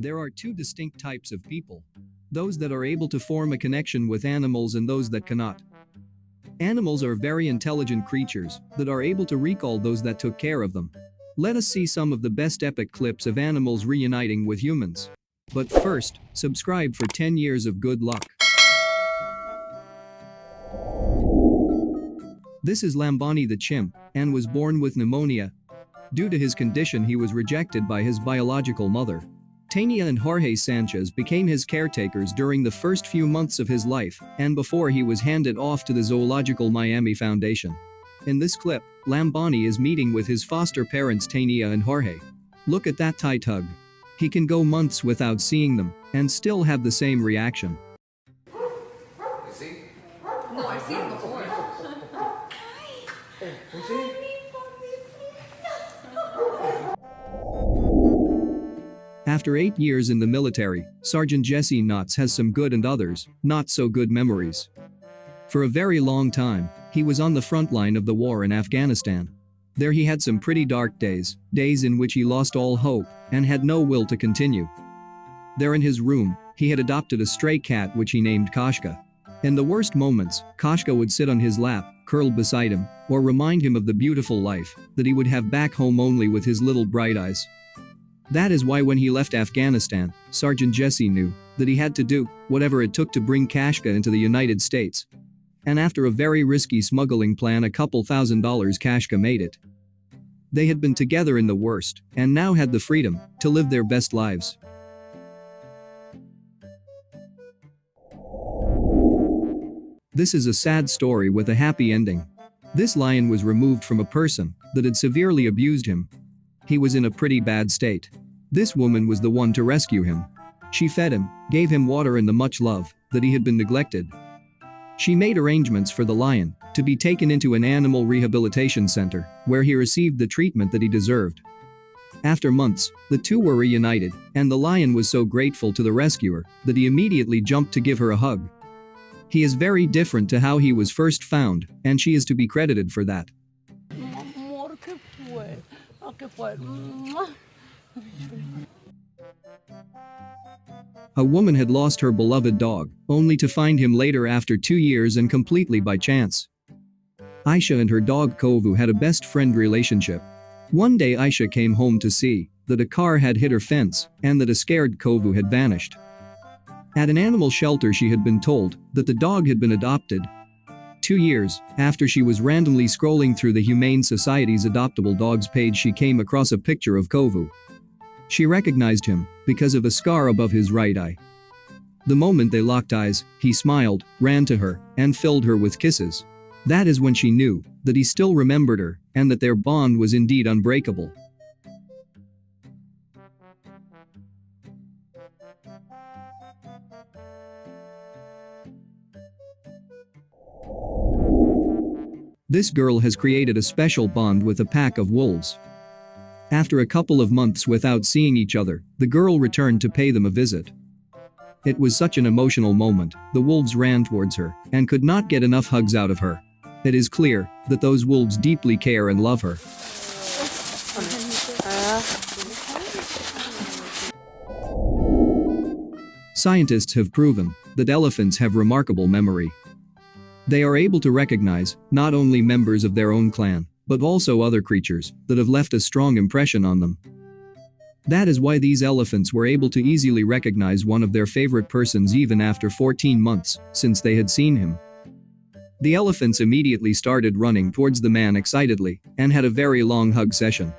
There are two distinct types of people. Those that are able to form a connection with animals and those that cannot. Animals are very intelligent creatures that are able to recall those that took care of them. Let us see some of the best epic clips of animals reuniting with humans. But first, subscribe for 10 years of good luck. This is Lambani the Chimp, and was born with pneumonia. Due to his condition, he was rejected by his biological mother. Tania and Jorge Sanchez became his caretakers during the first few months of his life, and before he was handed off to the Zoological Miami Foundation. In this clip, Lambani is meeting with his foster parents Tania and Jorge. Look at that tight hug. He can go months without seeing them, and still have the same reaction. You see? No, I've seen it before. You see? After 8 years in the military, Sergeant Jesse Knotts has some good and others, not so good memories. For a very long time, he was on the front line of the war in Afghanistan. There he had some pretty dark days in which he lost all hope and had no will to continue. There in his room, he had adopted a stray cat which he named Koshka. In the worst moments, Koshka would sit on his lap, curled beside him, or remind him of the beautiful life that he would have back home only with his little bright eyes. That is why when he left Afghanistan, Sergeant Jesse knew that he had to do whatever it took to bring Koshka into the United States. And after a very risky smuggling plan, a couple $1,000s, Koshka made it. They had been together in the worst, and now had the freedom to live their best lives. This is a sad story with a happy ending. This lion was removed from a person that had severely abused him. He was in a pretty bad state. This woman was the one to rescue him. She fed him, gave him water and the much love that he had been neglected. She made arrangements for the lion to be taken into an animal rehabilitation center, where he received the treatment that he deserved. After months, the two were reunited, and the lion was so grateful to the rescuer that he immediately jumped to give her a hug. He is very different to how he was first found, and she is to be credited for that. A woman had lost her beloved dog, only to find him later after 2 years and completely by chance. Aisha and her dog Kovu had a best friend relationship. One day Aisha came home to see that a car had hit her fence and that a scared Kovu had vanished. At an animal shelter she had been told that the dog had been adopted. 2 years after she was randomly scrolling through the Humane Society's Adoptable Dogs page, she came across a picture of Kovu. She recognized him because of a scar above his right eye. The moment they locked eyes, he smiled, ran to her, and filled her with kisses. That is when she knew that he still remembered her and that their bond was indeed unbreakable. This girl has created a special bond with a pack of wolves. After a couple of months without seeing each other, the girl returned to pay them a visit. It was such an emotional moment. The wolves ran towards her and could not get enough hugs out of her. It is clear that those wolves deeply care and love her. Scientists have proven that elephants have remarkable memory. They are able to recognize not only members of their own clan, but also other creatures that have left a strong impression on them. That is why these elephants were able to easily recognize one of their favorite persons even after 14 months since they had seen him. The elephants immediately started running towards the man excitedly and had a very long hug session.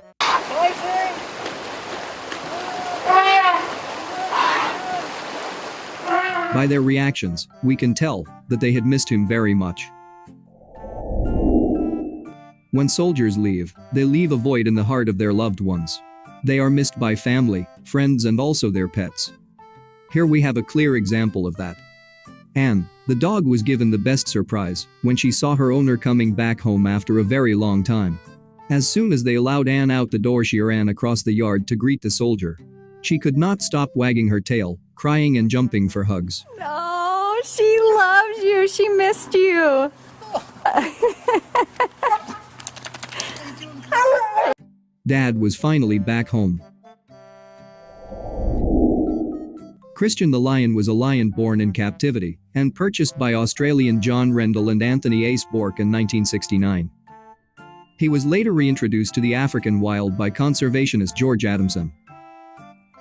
By their reactions, we can tell that they had missed him very much. When soldiers leave, they leave a void in the heart of their loved ones. They are missed by family, friends and also their pets. Here we have a clear example of that. Anne, the dog, was given the best surprise when she saw her owner coming back home after a very long time. As soon as they allowed Anne out the door, she ran across the yard to greet the soldier. She could not stop wagging her tail, crying and jumping for hugs. No, she loves you. She missed you. Dad was finally back home. Christian the Lion was a lion born in captivity and purchased by Australian John Rendell and Anthony Ace Bourke in 1969. He was later reintroduced to the African wild by conservationist George Adamson.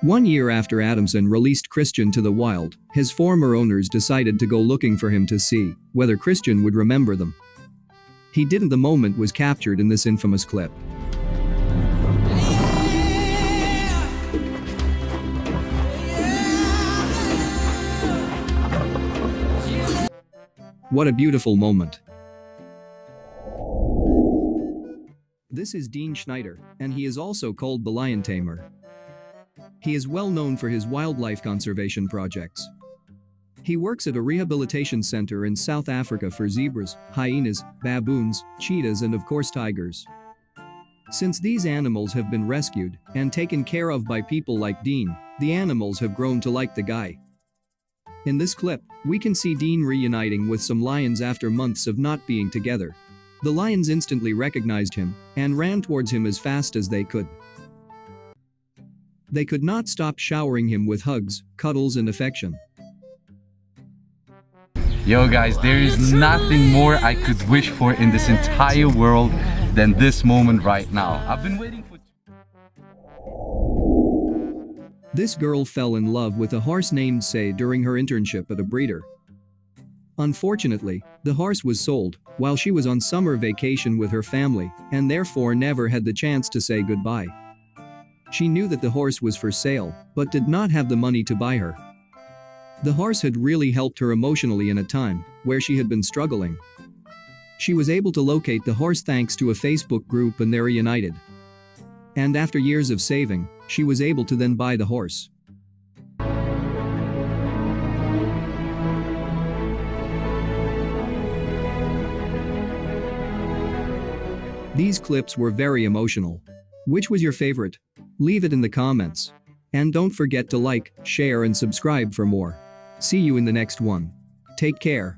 1 year after Adamson released Christian to the wild, his former owners decided to go looking for him to see whether Christian would remember them. He didn't. The moment was captured in this infamous clip. What a beautiful moment. This is Dean Schneider, and he is also called the Lion Tamer. He is well known for his wildlife conservation projects. He works at a rehabilitation center in South Africa for zebras, hyenas, baboons, cheetahs and of course tigers. Since these animals have been rescued and taken care of by people like Dean, the animals have grown to like the guy. In this clip, we can see Dean reuniting with some lions after months of not being together. The lions instantly recognized him and ran towards him as fast as they could. They could not stop showering him with hugs, cuddles and affection. Yo guys, there is nothing more I could wish for in this entire world than this moment right now. I've been waiting for... This girl fell in love with a horse named Say during her internship at a breeder. Unfortunately, the horse was sold while she was on summer vacation with her family and therefore never had the chance to say goodbye. She knew that the horse was for sale, but did not have the money to buy her. The horse had really helped her emotionally in a time where she had been struggling. She was able to locate the horse thanks to a Facebook group and they're reunited. And after years of saving, she was able to then buy the horse. These clips were very emotional. Which was your favorite? Leave it in the comments. And don't forget to like, share and subscribe for more. See you in the next one. Take care.